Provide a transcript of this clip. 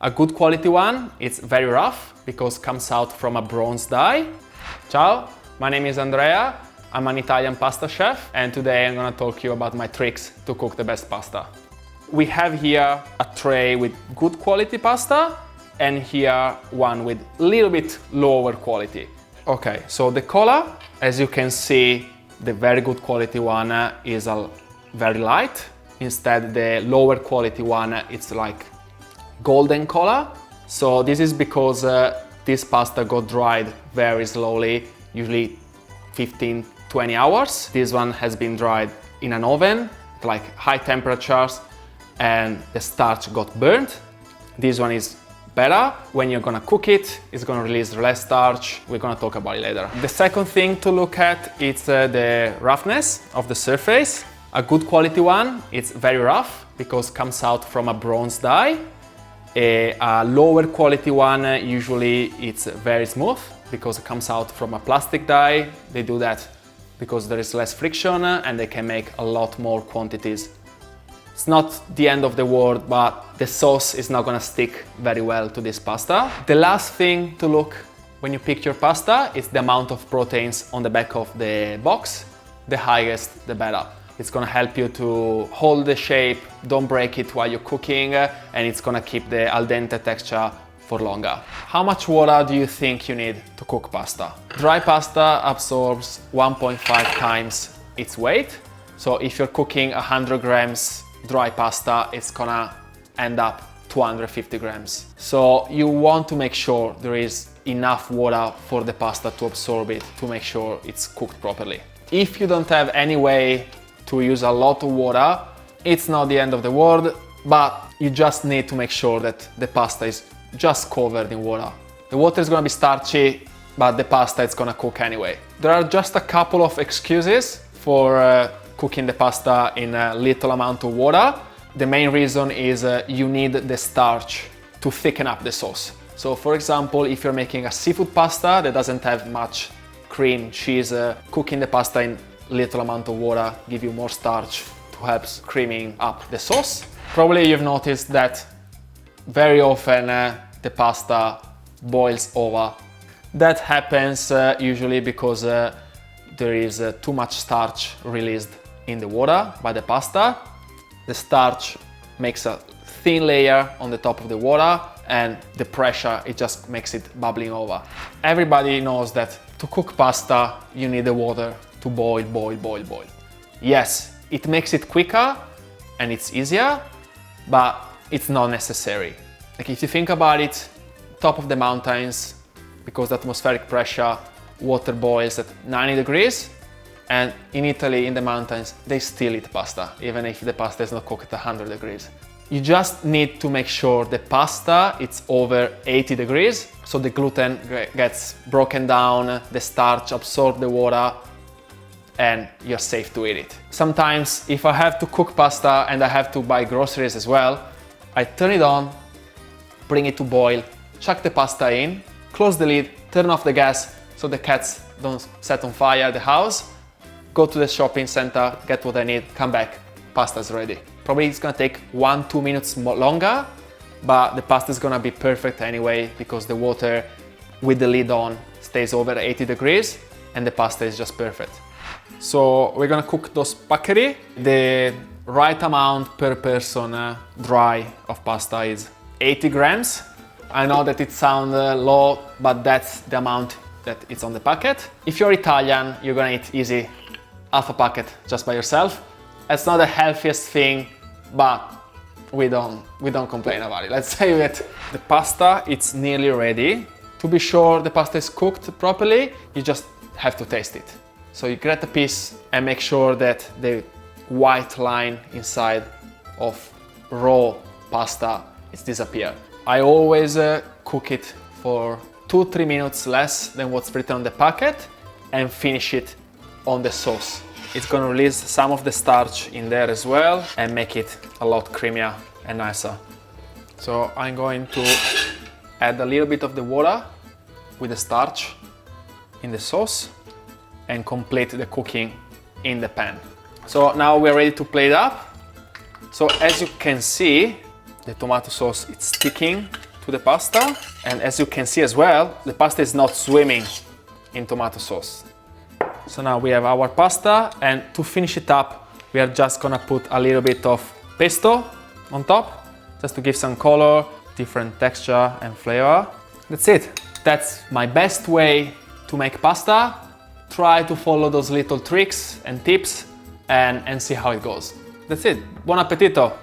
A good quality one, it's very rough because comes out from a bronze die. Ciao, my name is Andrea. I'm an Italian pasta chef, and today I'm gonna talk to you about my tricks to cook the best pasta. We have here a tray with good quality pasta and here one with a little bit lower quality. Okay, so the color, as you can see, the very good quality one is very light. Instead, the lower quality one, it's like golden color. So this is because this pasta got dried very slowly, usually 15-20 hours. This one has been dried in an oven, like high temperatures, and the starch got burnt. This one is better. When you're gonna cook it, it's gonna release less starch. We're gonna talk about it later. The second thing to look at is the roughness of the surface. A good quality one, it's very rough because comes out from a bronze die. A lower quality one, usually it's very smooth because it comes out from a plastic die. They do that because there is less friction and they can make a lot more quantities. It's not the end of the world, but the sauce is not gonna stick very well to this pasta. The last thing to look when you pick your pasta is the amount of proteins on the back of the box. The highest, the better. It's gonna help you to hold the shape, don't break it while you're cooking, and it's gonna keep the al dente texture for longer. How much water do you think you need to cook pasta? Dry pasta absorbs 1.5 times its weight. So if you're cooking 100 grams dry pasta, it's gonna end up 250 grams. So you want to make sure there is enough water for the pasta to absorb it, to make sure it's cooked properly. If you don't have any way to use a lot of water, it's not the end of the world, but you just need to make sure that the pasta is just covered in water. The water is gonna be starchy, but the pasta is gonna cook anyway. There are just a couple of excuses for cooking the pasta in a little amount of water. The main reason is you need the starch to thicken up the sauce. So for example, if you're making a seafood pasta that doesn't have much cream, cheese, cooking the pasta in little amount of water give you more starch to help creaming up the sauce. Probably you've noticed that very often the pasta boils over. That happens usually because there is too much starch released in the water by the pasta. The starch makes a thin layer on the top of the water, and the pressure, it just makes it bubbling over. Everybody knows that to cook pasta, you need the water to boil. Yes, it makes it quicker and it's easier, but it's not necessary. Like if you think about it, top of the mountains, because the atmospheric pressure, water boils at 90 degrees, and in Italy, in the mountains, they still eat pasta, even if the pasta is not cooked at 100 degrees. You just need to make sure the pasta it's over 80 degrees, so the gluten gets broken down, the starch absorbs the water, and you're safe to eat it. Sometimes, if I have to cook pasta and I have to buy groceries as well, I turn it on, bring it to boil, chuck the pasta in, close the lid, turn off the gas so the cats don't set on fire the house, go to the shopping center, get what I need, come back, pasta's ready. Probably it's gonna take 1-2 minutes longer, but the pasta is gonna be perfect anyway because the water with the lid on stays over 80 degrees and the pasta is just perfect. So we're gonna cook those paccheri. The right amount per person dry of pasta is 80 grams. I know that it sounds low, but that's the amount that it's on the packet. If you're Italian, you're gonna eat easy half a packet just by yourself. It's not the healthiest thing, but we don't complain about it. Let's say that the pasta, it's nearly ready. To be sure the pasta is cooked properly, you just have to taste it. So you grab a piece and make sure that the white line inside of raw pasta is disappeared. I always cook it for 2-3 minutes less than what's written on the packet and finish it on the sauce. It's gonna release some of the starch in there as well and make it a lot creamier and nicer. So I'm going to add a little bit of the water with the starch in the sauce and complete the cooking in the pan. So now we're ready to plate up. So as you can see, the tomato sauce is sticking to the pasta. And as you can see as well, the pasta is not swimming in tomato sauce. So now we have our pasta, and to finish it up, we are just gonna put a little bit of pesto on top, just to give some color, different texture and flavor. That's it. That's my best way to make pasta. Try to follow those little tricks and tips and see how it goes. That's it. Buon appetito!